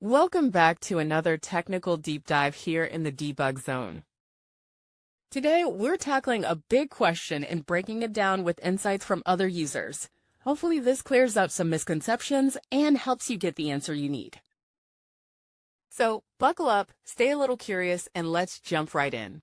Welcome back to another technical deep dive here in the debug zone. Today, we're tackling a big question and breaking it down with insights from other users. Hopefully this clears up some misconceptions and helps you get the answer you need. So buckle up, stay a little curious, and let's jump right in.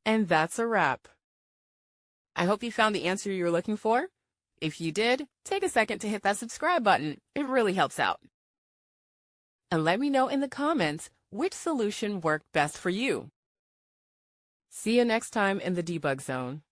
And that's a wrap. I hope you found the answer you were looking for. If you did, take a second to hit that subscribe button. It really helps out. And let me know in the comments which solution worked best for you. See you next time in the debug zone.